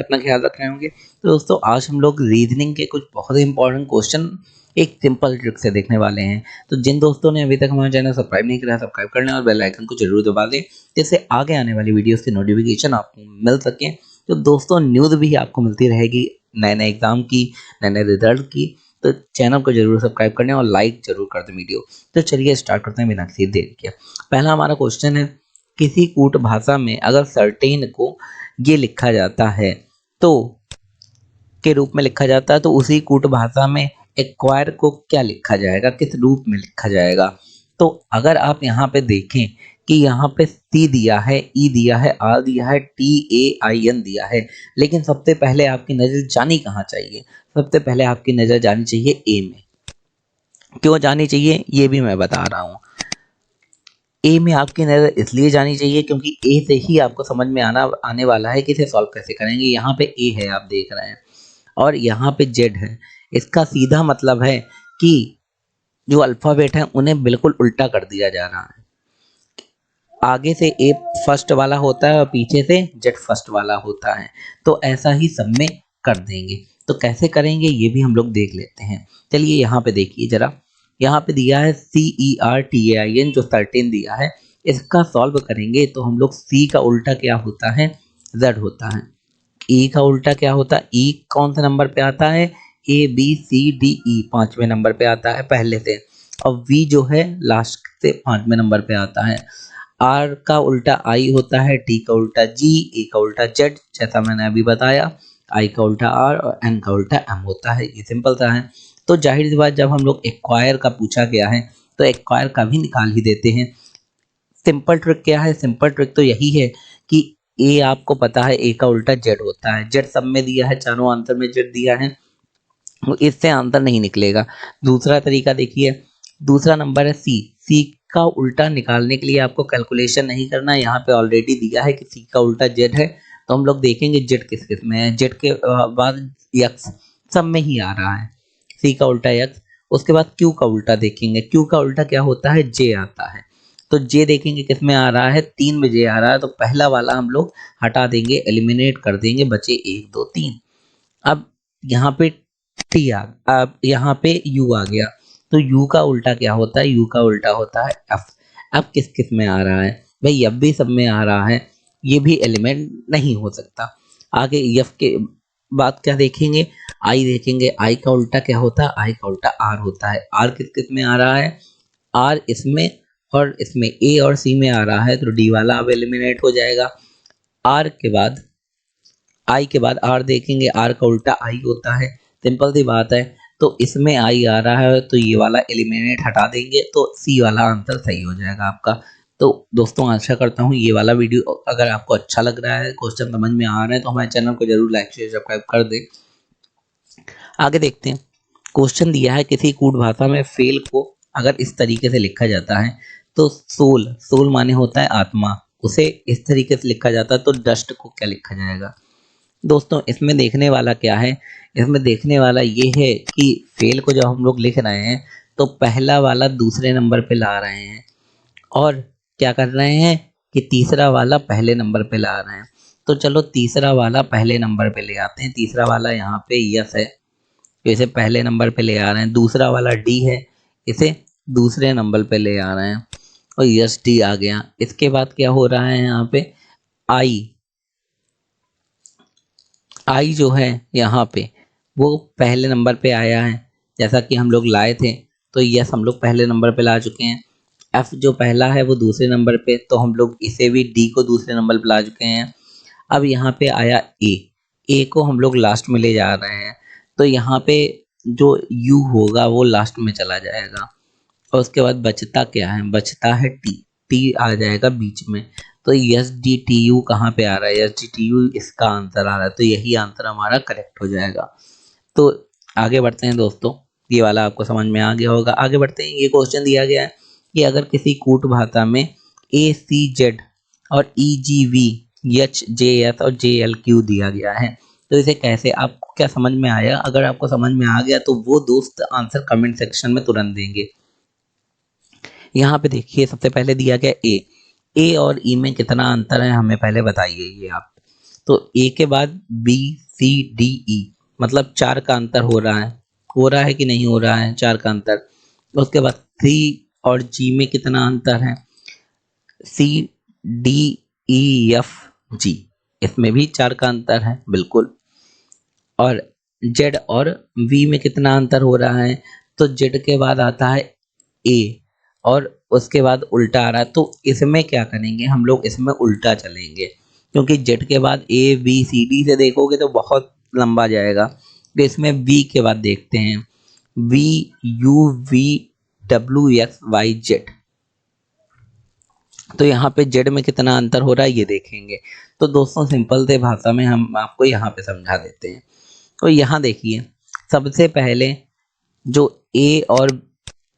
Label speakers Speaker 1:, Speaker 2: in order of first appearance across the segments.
Speaker 1: अपना ख्याल रख रहे होंगे। तो दोस्तों आज हम लोग रीजनिंग के कुछ बहुत ही इंपॉर्टेंट क्वेश्चन एक सिंपल ट्रिक से देखने वाले हैं। तो जिन दोस्तों ने अभी तक हमारा चैनल सब्सक्राइब नहीं किया सब्सक्राइब कर लें और बेल आइकन को जरूर दबा दें, जिससे आगे आने वाली वीडियोस की नोटिफिकेशन आपको मिल सके। तो दोस्तों न्यूज़ भी आपको मिलती रहेगी नए नए एग्जाम की, नए नए रिजल्ट की। तो चैनल को जरूर सब्सक्राइब कर लें और लाइक जरूर कर दें वीडियो। तो चलिए स्टार्ट करते हैं बिना किसी देर के। पहला हमारा क्वेश्चन है, किसी कूट भाषा में अगर सर्टेन को ये लिखा जाता है तो के रूप में लिखा जाता है, तो उसी कूट भाषा में एक्वायर को क्या लिखा जाएगा, किस रूप में लिखा जाएगा। तो अगर आप यहाँ पे देखें कि यहाँ पे सी दिया है, ई दिया है, आर दिया है, टी ए आई एन दिया है, लेकिन सबसे पहले आपकी नज़र जानी कहाँ चाहिए? सबसे पहले आपकी नज़र जानी चाहिए ए में। क्यों जानी चाहिए ये भी मैं बता रहा हूँ। ए में आपकी नज़र इसलिए जानी चाहिए क्योंकि ए से ही आपको समझ में आने वाला है कि इसे सॉल्व कैसे करेंगे। यहाँ पे ए है आप देख रहे हैं और यहाँ पे जेड है। इसका सीधा मतलब है कि जो अल्फ़ाबेट है उन्हें बिल्कुल उल्टा कर दिया जा रहा है। आगे से ए फर्स्ट वाला होता है और पीछे से जेड फर्स्ट वाला होता है। तो ऐसा ही सब में कर देंगे। तो कैसे करेंगे ये भी हम लोग देख लेते हैं। चलिए यहाँ पे देखिए ज़रा, यहाँ पे दिया है CERTAIN जो सर्टेन दिया है। इसका सॉल्व करेंगे तो हम लोग सी का उल्टा क्या होता है, जेड होता है। ई का उल्टा क्या होता है, ई कौन से नंबर पे आता है, ABCDE पांचवें नंबर पे आता है पहले से, और वी जो है लास्ट से पांचवें नंबर पे आता है। आर का उल्टा आई होता है, टी का उल्टा जी, ए का उल्टा जेड जैसा मैंने अभी बताया, आई का उल्टा आर और एन का उल्टा एम होता है। ये सिंपल सा है। तो जाहिर सी बात जब हम लोग एक्वायर का पूछा गया है तो एक्वायर का भी निकाल ही देते हैं। सिंपल ट्रिक क्या है, सिंपल ट्रिक तो यही है कि ए आपको पता है ए का उल्टा जेड होता है, जेड सब में दिया है, चारों आंसर में जेड दिया है, तो इससे आंसर नहीं निकलेगा। दूसरा तरीका देखिए, दूसरा नंबर है सी। सी का उल्टा निकालने के लिए आपको कैलकुलेशन नहीं करना, यहाँ पे ऑलरेडी दिया है कि सी का उल्टा जेड है। तो हम लोग देखेंगे जेड किस किस में है, जेड के बाद यक्स सब में ही आ रहा है, सी का उल्टा यक्स। उसके बाद क्यू का उल्टा देखेंगे, क्यू का उल्टा क्या होता है, जे आता है। तो जे देखेंगे किस में आ रहा है, तीन में जे आ रहा है, तो पहला वाला हम लोग हटा देंगे, एलिमिनेट कर देंगे, बचे एक दो तीन। अब यहाँ पे टी अब यहाँ पे यू आ गया, तो यू का उल्टा क्या होता है, यू का उल्टा होता है एफ। अब किस किस में आ रहा है भाई, एफ भी सब में आ रहा है, ये भी एलिमेंट नहीं हो सकता। आगे एफ के बाद क्या देखेंगे, आई देखेंगे, आई का उल्टा क्या होता है, आई का उल्टा आर होता है। आर किस किस में आ रहा है, आर इसमें और इसमें, ए और सी में आ रहा है, तो डी वाला अब एलिमिनेट हो जाएगा। आर के बाद आई के बाद आर देखेंगे, आर का उल्टा आई होता है, सिंपल सी बात है। तो इसमें आई आ रहा है तो ये वाला एलिमिनेट हटा देंगे, तो सी वाला आंसर सही हो जाएगा आपका। तो दोस्तों आशा करता हूँ ये वाला वीडियो अगर आपको अच्छा लग रहा है, क्वेश्चन समझ में आ रहा है, तो हमारे चैनल को जरूर लाइक शेयर सब्सक्राइब कर दें। आगे देखते हैं, क्वेश्चन दिया है किसी कूट भाषा में फेल को अगर इस तरीके से लिखा जाता है तो सोल, सोल माने होता है आत्मा, उसे इस तरीके से लिखा जाता है तो डस्ट को क्या लिखा जाएगा। दोस्तों इसमें देखने वाला क्या है, इसमें देखने वाला ये है कि फेल को जब हम लोग लिख रहे हैं तो पहला वाला दूसरे नंबर पे ला रहे हैं और क्या कर रहे हैं कि तीसरा वाला पहले नंबर पे ला रहे हैं। तो चलो तीसरा वाला पहले नंबर पे ले आते हैं, तीसरा वाला यहाँ पे यस है तो इसे पहले नंबर पे ले आ रहे हैं। दूसरा वाला डी है, इसे दूसरे नंबर पे ले आ रहे हैं और यस डी आ गया। इसके बाद क्या हो रहा है, यहाँ पे आई, आई जो है यहाँ पे वो पहले नंबर पे आया है जैसा कि हम लोग लाए थे, तो यस हम लोग पहले नंबर पे ला चुके हैं। एफ जो पहला है वो दूसरे नंबर पे, तो हम लोग इसे भी डी को दूसरे नंबर पे ला चुके हैं। अब यहाँ पे आया ए, ए को हम लोग लास्ट में ले जा रहे हैं, तो यहाँ पे जो यू होगा वो लास्ट में चला जाएगा और उसके बाद बचता क्या है, बचता है टी, टी आ जाएगा बीच में। तो एस डी टी यू कहाँ पे आ रहा है, एस डी टी यू इसका आंसर आ रहा है, तो यही आंसर हमारा करेक्ट हो जाएगा। तो आगे बढ़ते हैं दोस्तों, ये वाला आपको समझ में आ गया होगा। आगे बढ़ते हैं, ये क्वेश्चन दिया गया है कि अगर किसी कूट भाषा में ACZ और EGV HJS और JLQ दिया गया है तो इसे कैसे, आपको क्या समझ में आया? अगर आपको समझ में आ गया तो वो दोस्त आंसर कमेंट सेक्शन में तुरंत देंगे। यहाँ पे देखिए सबसे पहले दिया गया ए, ए और ई में कितना अंतर है हमें पहले बताइए ये आप। तो ए के बाद बी सी डी ई, मतलब 4 का अंतर हो रहा है कि नहीं हो रहा है, 4 का अंतर। उसके बाद सी और जी में कितना अंतर है, C D E F G, इसमें भी 4 का अंतर है बिल्कुल। और जेड और वी में कितना अंतर हो रहा है, तो जेड के बाद आता है ए और उसके बाद उल्टा आ रहा है, तो इसमें क्या करेंगे हम लोग, इसमें उल्टा चलेंगे, क्योंकि जेड के बाद ए बी सी डी से देखोगे तो बहुत लंबा जाएगा। तो इसमें वी के बाद देखते हैं, V U V W X Y Z, तो यहाँ पे जेड में कितना अंतर हो रहा है ये देखेंगे। तो दोस्तों सिंपल से भाषा में हम आपको यहाँ पे समझा देते हैं। तो यहाँ देखिए, सबसे पहले जो ए और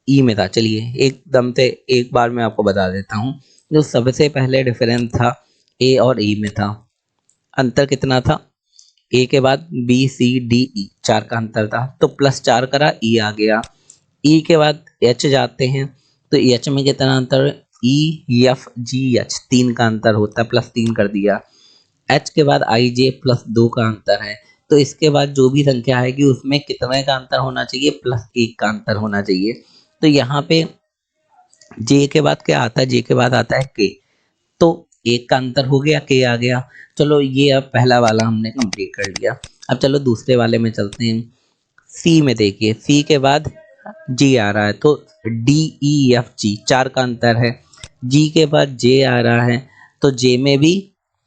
Speaker 1: ई में था, चलिए एकदम से एक बार मैं आपको बता देता हूँ। जो सबसे पहले डिफरेंस था ए और ई में था, अंतर कितना था, ए के बाद बी सी डी ई 4 का अंतर था, तो +4 करा ई आ गया। ई के बाद एच जाते हैं, तो एच में कितना अंतर, ई एफ जी एच 3 का अंतर होता है, +3 कर दिया। एच के बाद आई जे +2 का अंतर है, तो इसके बाद जो भी संख्या आएगी उसमें कितने का अंतर होना चाहिए, +1 का अंतर होना चाहिए। तो यहाँ पे जे के बाद क्या आता है, जे के बाद आता है के, तो 1 का अंतर हो गया, के आ गया। चलो ये अब पहला वाला हमने कंप्लीट कर लिया। अब चलो दूसरे वाले में चलते हैं। सी में देखिए, सी के बाद जी आ रहा है, तो डी ई एफ जी 4 का अंतर है। जी के बाद जे आ रहा है, तो जे में भी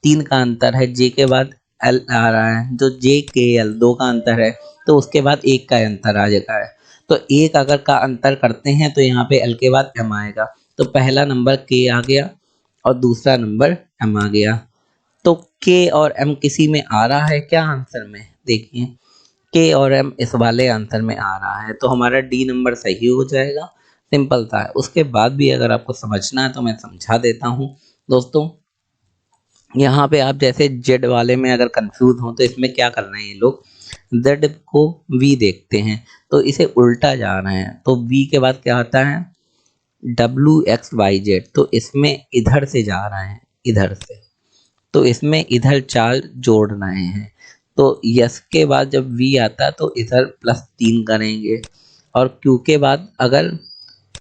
Speaker 1: 3 का अंतर है। जे के बाद एल आ रहा है, तो जे के एल 2 का अंतर है, तो उसके बाद 1 का अंतर आ जाता है। तो एक अगर का अंतर करते हैं तो यहाँ पे एल के बाद एम आएगा, तो पहला नंबर के आ गया और दूसरा नंबर एम आ गया। तो के और एम किसी में आ रहा है क्या आंसर में, देखिए के और एम इस वाले आंसर में आ रहा है, तो हमारा डी नंबर सही हो जाएगा। सिंपल था है। उसके बाद भी अगर आपको समझना है तो मैं समझा देता हूँ दोस्तों। यहाँ पे आप जैसे जेड वाले में अगर कंफ्यूज हो तो इसमें क्या करना है, ये लोग जेड को वी देखते हैं तो इसे उल्टा जा रहे हैं, तो वी के बाद क्या आता है, डब्ल्यू एक्स वाई जेड, तो इसमें इधर से जा रहे हैं, इधर से, तो इसमें इधर 4 जोड़ रहे हैं। तो यस के बाद जब वी आता है तो इधर +3 करेंगे, और क्यू के बाद अगर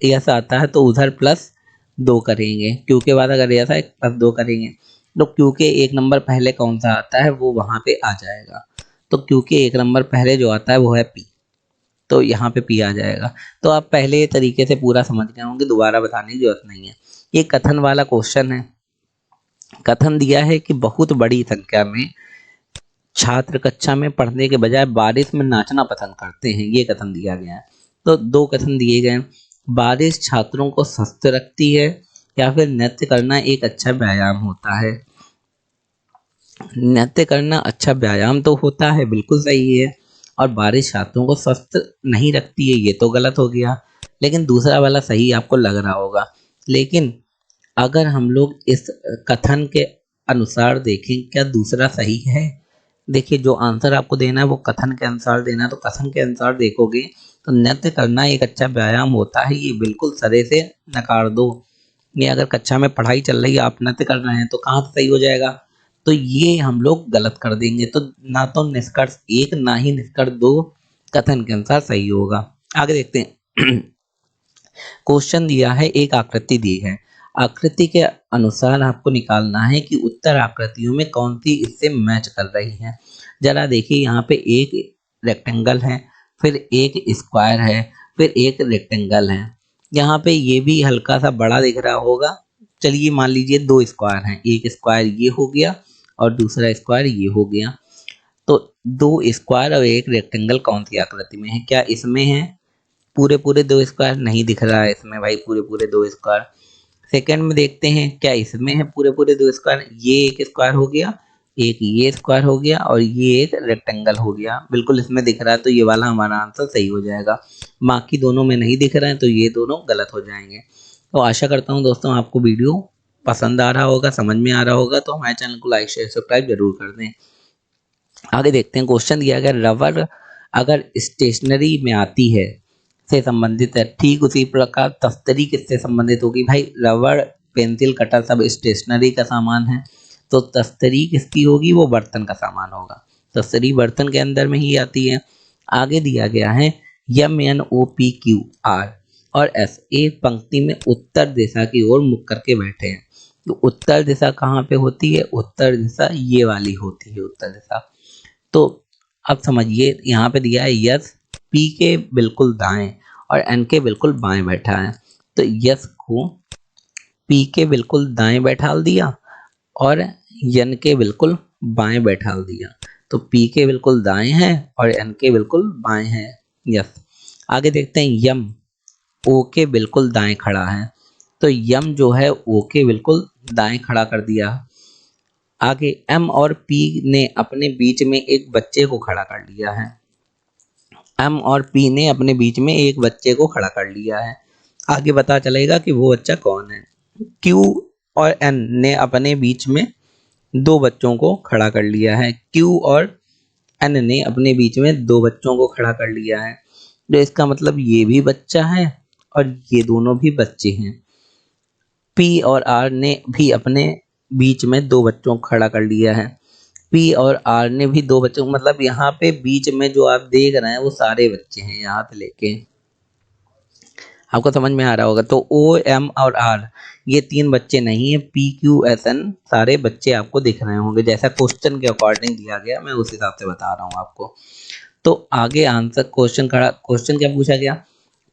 Speaker 1: यस आता है तो उधर +2 करेंगे, क्यू के बाद अगर यस है +2 करेंगे। तो क्यू के एक नंबर पहले कौन सा आता है वो वहाँ पे आ जाएगा, तो क्यू के एक नंबर पहले जो आता है वो है पी, तो यहाँ पे पी आ जाएगा। तो आप पहले तरीके से पूरा समझ गए होंगे, दोबारा बताने की जरूरत नहीं है। ये कथन वाला क्वेश्चन है। कथन दिया है कि बहुत बड़ी संख्या में छात्र कक्षा में पढ़ने के बजाय बारिश में नाचना पसंद करते हैं, ये कथन दिया गया है। तो 2 कथन दिए गए हैं, बारिश छात्रों को स्वस्थ रखती है या फिर नृत्य करना एक अच्छा व्यायाम होता है। नृत्य करना अच्छा व्यायाम तो होता है, बिल्कुल सही है, और बारिश छात्रों को स्वस्थ नहीं रखती है, ये तो गलत हो गया। लेकिन दूसरा वाला सही आपको लग रहा होगा। लेकिन अगर हम लोग इस कथन के अनुसार देखें, क्या दूसरा सही है, देखिए जो आंसर आपको देना है वो कथन के अनुसार देना है, तो कथन के अनुसार देखोगे तो नृत्य करना एक अच्छा व्यायाम होता है, ये बिल्कुल सरे से नकार दो। ये अगर कक्षा में पढ़ाई चल रही है आप नृत्य कर रहे हैं तो कहाँ से सही हो जाएगा, तो ये हम लोग गलत कर देंगे। तो ना तो निष्कर्ष 1 ना ही निष्कर्ष 2 कथन के अनुसार सही होगा। आगे देखते हैं। क्वेश्चन दिया है, एक आकृति दी है, आकृति के अनुसार आपको निकालना है कि उत्तर आकृतियों में कौन सी इससे मैच कर रही है। जरा देखिए, यहाँ पे एक रेक्टेंगल है, फिर एक स्क्वायर है, फिर एक रेक्टेंगल है। यहाँ पे ये भी हल्का सा बड़ा दिख रहा होगा। चलिए मान लीजिए 2 स्क्वायर हैं, एक स्क्वायर ये हो गया और दूसरा स्क्वायर ये हो गया। तो 2 स्क्वायर और एक रेक्टेंगल कौन सी आकृति में है, क्या इसमें है, पूरे पूरे 2 स्क्वायर नहीं दिख रहा है इसमें भाई, पूरे पूरे 2 स्क्वायर। सेकंड में देखते हैं क्या इसमें है पूरे पूरे 2 स्क्वायर, ये एक स्क्वायर हो गया, एक ये स्क्वायर हो गया और ये एक रेक्टेंगल हो गया, बिल्कुल इसमें दिख रहा है, तो ये वाला हमारा आंसर सही हो जाएगा। बाकी दोनों में नहीं दिख रहे हैं तो ये दोनों गलत हो जाएंगे। तो आशा करता हूँ दोस्तों आपको वीडियो पसंद आ रहा होगा, समझ में आ रहा होगा, तो हमारे चैनल को लाइक शेयर सब्सक्राइब जरूर कर दें। आगे देखते हैं, क्वेश्चन दिया गया, रबर अगर स्टेशनरी में आती है से संबंधित है, ठीक उसी प्रकार तस्तरी किससे संबंधित होगी, भाई रबड़ पेंसिल कटर सब स्टेशनरी का सामान है, तो तस्तरी किसकी होगी, वो बर्तन का सामान होगा। तस्तरी बर्तन के अंदर में ही आती है। आगे दिया गया है MNOPQR और S एक पंक्ति में उत्तर दिशा की ओर मुख करके बैठे हैं। तो उत्तर दिशा कहाँ पे होती है, उत्तर दिशा ये वाली होती है उत्तर दिशा। तो अब समझिए यहाँ पे दिया है यस पी के बिल्कुल दाएं और एन के बिल्कुल बाएं बैठा है। तो यस को पी के बिल्कुल दाएं बैठाल दिया और एन के बिल्कुल बाएं बैठाल दिया। तो पी के बिल्कुल दाएं हैं और एन के बिल्कुल बाएं हैं। यस। आगे देखते हैं यम ओ के बिल्कुल दाएं खड़ा है। तो यम जो है ओ के बिल्कुल दाएं खड़ा कर दिया। आगे एम और पी ने अपने बीच में एक बच्चे को खड़ा कर लिया है। एम और पी ने अपने बीच में एक बच्चे को खड़ा कर लिया है। आगे पता चलेगा कि वो बच्चा कौन है। क्यू और एन ने अपने बीच में दो बच्चों को खड़ा कर लिया है। क्यू और एन ने अपने बीच में दो बच्चों को खड़ा कर लिया है। तो इसका मतलब ये भी बच्चा है और ये दोनों भी बच्चे हैं। पी और आर ने भी अपने बीच में दो बच्चों को खड़ा कर लिया है। पी और आर ने भी दो बच्चों, मतलब यहाँ पे बीच में जो आप देख रहे हैं वो सारे बच्चे हैं यहाँ से लेके। आपको समझ में आ रहा होगा। तो ओ एम और आर ये तीन बच्चे नहीं है, पी क्यू एस एन सारे बच्चे आपको दिख रहे होंगे। जैसा क्वेश्चन के अकॉर्डिंग दिया गया मैं उस हिसाब से बता रहा हूँ आपको। तो आगे आंसर क्वेश्चन क्या पूछा गया,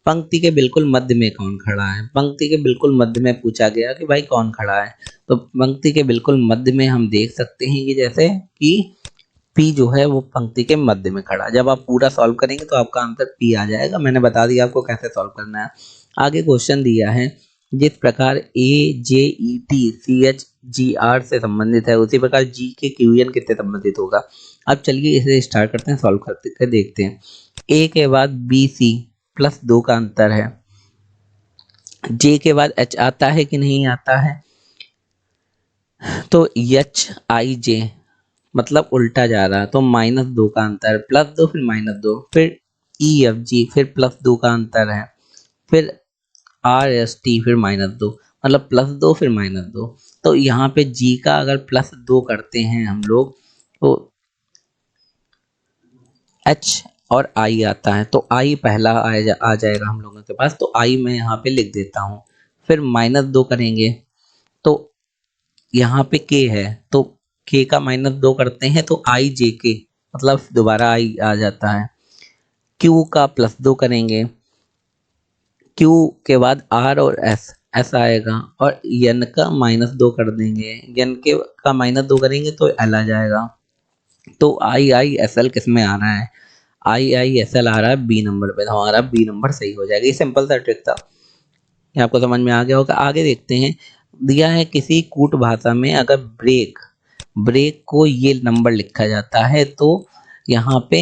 Speaker 1: पंक्ति के बिल्कुल मध्य में कौन खड़ा है। पंक्ति के बिल्कुल मध्य में पूछा गया कि भाई कौन खड़ा है। तो पंक्ति के बिल्कुल मध्य में हम देख सकते हैं कि जैसे कि पी जो है वो पंक्ति के मध्य में खड़ा है। जब आप पूरा सॉल्व करेंगे तो आपका आंसर पी आ जाएगा। मैंने बता दिया आपको कैसे सॉल्व करना है। आगे क्वेश्चन दिया है जिस प्रकार AJET CHGR से संबंधित है उसी प्रकार जी के QN किससे संबंधित होगा। अब चलिए इसे स्टार्ट करते हैं, सॉल्व करते देखते हैं। ए के बाद BC +2 का अंतर है। जे के बाद H आता है कि नहीं आता है, तो HIJ मतलब उल्टा जा रहा, तो -2 का अंतर, +2 फिर -2, फिर EFG फिर +2 का अंतर है, फिर RST फिर -2, मतलब +2 फिर -2। तो यहाँ पे G का अगर +2 करते हैं हम लोग तो H और I आता है। तो I पहला आ जाएगा हम लोगों के पास, तो I मैं यहाँ पे लिख देता हूँ। फिर -2 करेंगे तो यहाँ पे K है, तो K का -2 करते हैं तो IJK मतलब दोबारा I आ जाता है। Q का +2 करेंगे, Q के बाद R और S आएगा और N का -2 कर देंगे, N के का -2 करेंगे तो L आ जाएगा। तो IISL किस में आ रहा है, IISL आ रहा है B नंबर पे। तो हमारा B नंबर सही हो जाएगा। ये सिंपल सा ट्रिक था, ये आपको समझ में आ गया होगा। आगे देखते हैं, दिया है किसी कूट भाषा में अगर ब्रेक ब्रेक को ये नंबर लिखा जाता है तो यहाँ पे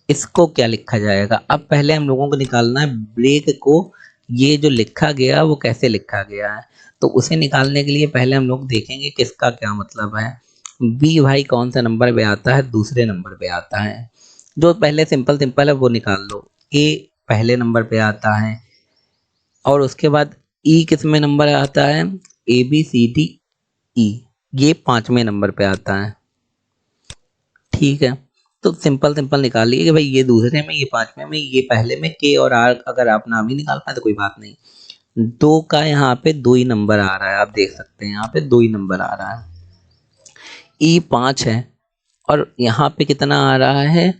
Speaker 1: इसको क्या लिखा जाएगा। अब पहले हम लोगों को निकालना है ब्रेक को, ये जो लिखा गया वो कैसे लिखा गया है। तो उसे निकालने के लिए पहले हम लोग देखेंगे किसका क्या मतलब है। बी भाई कौन सा नंबर पे आता है, दूसरे नंबर पे आता है। जो पहले सिंपल सिंपल है वो निकाल लो। ए पहले नंबर पे आता है और उसके बाद ई किसमें नंबर आता है, ABCDE ये 5वें नंबर पे आता है। ठीक है, तो सिंपल सिंपल निकालिए कि भाई ये दूसरे में, ये 5वें में, ये पहले में। के और आर अगर आप नाम ही निकाल पाए तो कोई बात नहीं। दो का यहाँ पे 2 ही नंबर आ रहा है, आप देख सकते हैं यहाँ पे 2 ही नंबर आ रहा है। ई 5 है और यहाँ पे कितना आ रहा है,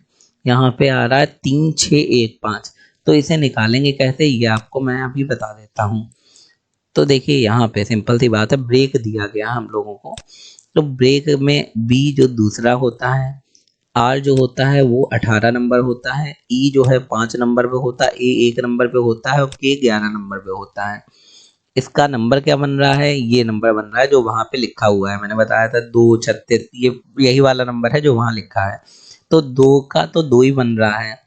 Speaker 1: यहाँ पे आ रहा है 3 6 1 5। तो इसे निकालेंगे कैसे ये आपको मैं अभी बता देता हूँ। तो देखिए यहाँ पे सिंपल सी बात है, ब्रेक दिया गया हम लोगों को। तो ब्रेक में बी जो दूसरा होता है, आर जो होता है वो 18 नंबर होता है, ई जो है 5 नंबर पे होता है, ए 1 नंबर पे होता है और के 11 नंबर पे होता है। इसका नंबर क्या बन रहा है, ये नंबर बन रहा है जो वहां पे लिखा हुआ है। मैंने बताया था 236, ये यही वाला नंबर है जो वहां लिखा है। तो दो का तो 2 ही बन रहा है।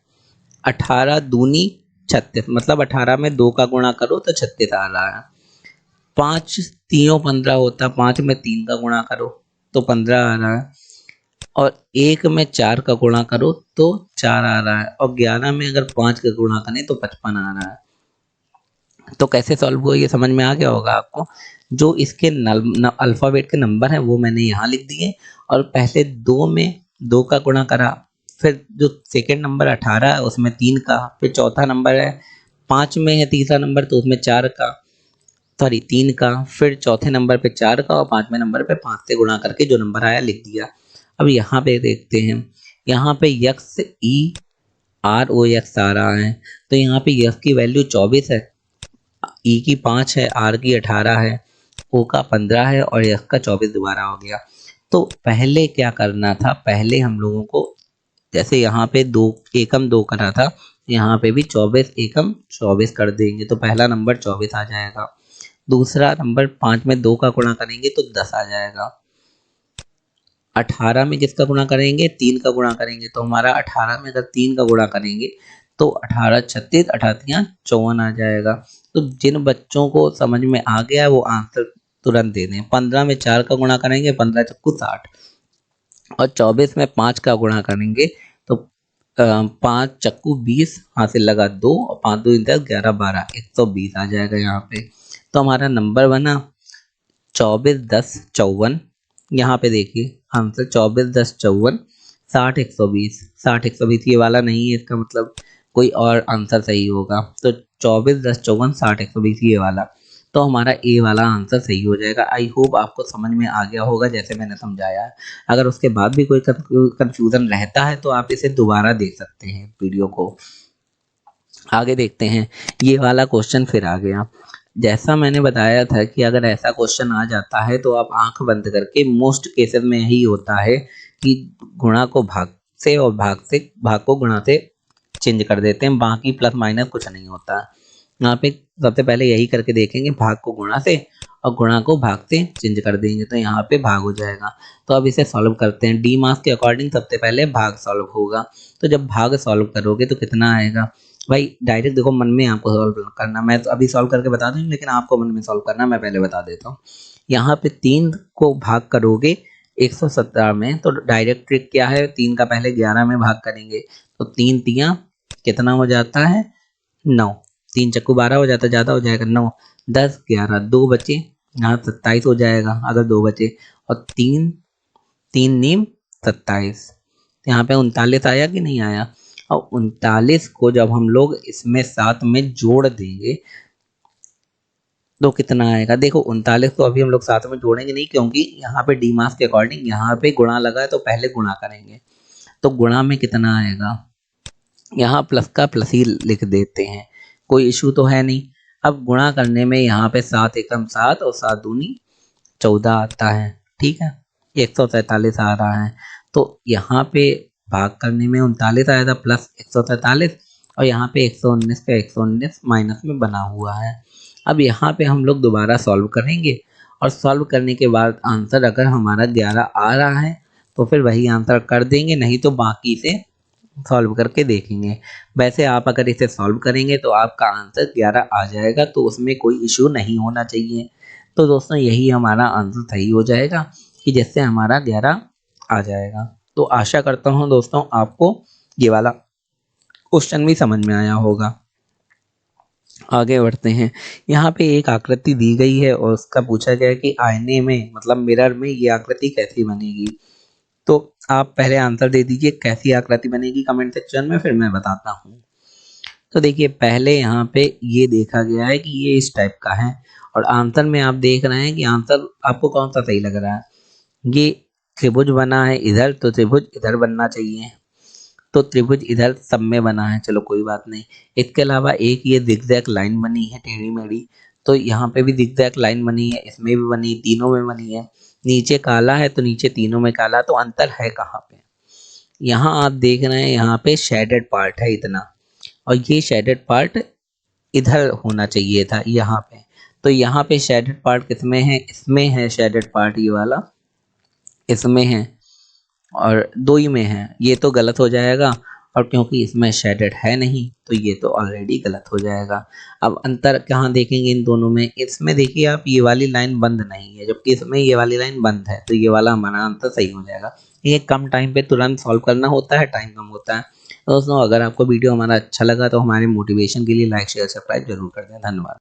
Speaker 1: 18 दूनी 36, मतलब 18 में 2 का गुणा करो तो 36 आ रहा है। 5 तीनों 15 होता है, 5 में 3 का गुणा करो तो 15 आ रहा है और 1 में 4 का गुणा करो तो 4 आ रहा है और 11 में अगर 5 का गुणा करें तो 55 आ रहा है। तो कैसे सॉल्व हुआ ये समझ में आ गया होगा आपको। जो इसके अल्फ़ाबेट के नंबर हैं वो मैंने यहाँ लिख दिए और पहले 2 में 2 का गुणा करा, फिर जो सेकंड नंबर 18 है उसमें 3 का, फिर चौथा नंबर है 5 में है तीसरा नंबर तो उसमें 4 का, सॉरी 3 का, फिर चौथे नंबर पे 4 का और 5वें नंबर पे 5 से गुणा करके जो नंबर आया लिख दिया। अब यहाँ पे देखते हैं, यहाँ पे X E R O X आ रहा है, तो यहाँ पे यक्स की वैल्यू 24 है, ई की 5 है, आर की 18 है, ओ का 15 है और यक्स का 24 दोबारा हो गया। तो पहले क्या करना था, पहले हम लोगों को जैसे यहाँ पे 2 एकम 2 करा था, यहाँ पे भी 24 एकम 24 कर देंगे तो पहला नंबर 24 आ जाएगा। दूसरा नंबर 5 में 2 का गुणा करेंगे तो 10 आ जाएगा। 18 में किसका गुणा करेंगे, 3 का गुणा करेंगे तो हमारा 18 में अगर 3 का गुणा करेंगे तो 18 36 18 54 आ जाएगा। तो जिन बच्चों को समझ में आ गया वो आंसर तुरंत दे दें। 15 में 4 का गुणा करेंगे 15 चक्कू 60 और 24 में 5 का गुणा करेंगे तो 5 चक्कू 20, हासिल लगा 2 और 5 2 10 11 12 120 आ जाएगा यहाँ पे। तो हमारा नंबर बना 24 10 54। यहाँ पे देखिए आंसर 24 10 54 60 120। 60 120 ये वाला नहीं है, इसका मतलब कोई और आंसर सही होगा। तो 24 10 54 60 120 ये वाला, तो हमारा ए वाला आंसर सही हो जाएगा। आई होप आपको समझ में आ गया होगा जैसे मैंने समझाया है। अगर उसके बाद भी कोई कंफ्यूजन रहता है तो आप इसे दोबारा देख सकते हैं वीडियो को। आगे देखते हैं, ये वाला क्वेश्चन फिर आ गया। जैसा मैंने बताया था कि अगर ऐसा क्वेश्चन आ जाता है तो आप आंख बंद करके, मोस्ट केसेस में यही होता है कि गुणा को भाग से और भाग को गुणा से चेंज कर देते हैं, बाकी प्लस माइनस कुछ नहीं होता। यहाँ पे सबसे पहले यही करके देखेंगे, भाग को गुणा से और गुणा को भाग से चेंज कर देंगे तो यहाँ पे भाग हो जाएगा। तो अब इसे सॉल्व करते हैं। डी मास के अकॉर्डिंग सबसे पहले भाग सॉल्व होगा, तो जब भाग सॉल्व करोगे तो कितना आएगा भाई, डायरेक्ट देखो मन में आपको सॉल्व करना, मैं तो अभी सॉल्व करके बता दूँ लेकिन आपको मन में सॉल्व करना, मैं पहले बता देता हूँ। यहाँ पे 3 को भाग करोगे 117 में तो डायरेक्ट ट्रिक क्या है, 3 का पहले 11 में भाग करेंगे तो 3 तियाँ कितना हो जाता है 9, 3 चक्कू 12 हो जाता है, ज़्यादा हो जाएगा 9 10 11 2 बचे, यहाँ 27 हो जाएगा अगर 2 बचे, और 3 3 नीम 27, यहाँ पे 39 आया कि नहीं आया। और 39 को जब हम लोग इसमें 7 में जोड़ देंगे तो कितना आएगा, देखो 39 को अभी हम लोग साथ में जोड़ेंगे नहीं क्योंकि यहाँ पे डी मास के अकॉर्डिंग यहाँ पे गुणा लगा है तो पहले गुणा करेंगे। तो गुणा में कितना आएगा, यहाँ प्लस का प्लस ही लिख देते हैं, कोई इशू तो है नहीं। अब गुणा करने में यहाँ पे 7 एकम 7 और 7 दूनी 14 आता है, ठीक है, 147 आ रहा है। तो यहाँ पे भाग करने में 39 आया था प्लस 147 और यहाँ पे 119 का 119 माइनस में बना हुआ है। अब यहाँ पे हम लोग दोबारा सॉल्व करेंगे और सॉल्व करने के बाद आंसर अगर हमारा 11 आ रहा है तो फिर वही आंसर कर देंगे, नहीं तो बाकी से सॉल्व करके देखेंगे। वैसे आप अगर इसे सॉल्व करेंगे तो आपका आंसर 11 आ जाएगा, तो उसमें कोई इशू नहीं होना चाहिए। तो दोस्तों यही हमारा आंसर सही हो जाएगा कि जिससे हमारा 11 आ जाएगा। तो आशा करता हूँ दोस्तों आपको ये वाला क्वेश्चन भी समझ में आया होगा। आगे बढ़ते हैं, यहाँ पे एक आकृति दी गई है और उसका पूछा गया है कि आईने में मतलब मिरर में ये आकृति कैसी बनेगी। तो आप पहले आंसर दे दीजिए कैसी आकृति बनेगी कमेंट सेक्शन में, फिर मैं बताता हूँ। तो देखिए पहले यहाँ पे ये देखा गया है कि ये इस टाइप का है और आंसर में आप देख रहे हैं कि आंसर आपको कौन सा सही लग रहा है। ये त्रिभुज बना है इधर तो त्रिभुज इधर बनना चाहिए, तो त्रिभुज इधर सब में बना है, चलो कोई बात नहीं। इसके अलावा एक ये जिगजैग लाइन बनी है टेढ़ी मेढ़ी, तो यहाँ पे भी जिगजैग लाइन बनी है, इसमें भी बनी, तीनों में बनी है। नीचे काला है तो नीचे तीनों में काला, तो अंतर है कहाँ पे, यहाँ आप देख रहे हैं यहाँ पे शेडेड पार्ट है इतना, और ये शेडेड पार्ट इधर होना चाहिए था यहाँ पे। तो यहाँ पे शेडेड पार्ट किसमें है, इसमें है शेडेड पार्ट, ये वाला इसमें है और दो ही में है, ये तो गलत हो जाएगा। और क्योंकि इसमें शेडेड है नहीं तो ये तो ऑलरेडी गलत हो जाएगा। अब अंतर कहाँ देखेंगे इन दोनों में, इसमें देखिए आप ये वाली लाइन बंद नहीं है जबकि इसमें ये वाली लाइन बंद है, तो ये वाला हमारा आंसर सही हो जाएगा। ये कम टाइम पे तुरंत सॉल्व करना होता है, टाइम कम होता है। तो दोस्तों अगर आपको वीडियो हमारा अच्छा लगा तो हमारे मोटिवेशन के लिए लाइक शेयर सब्सक्राइब जरूर कर दें। धन्यवाद।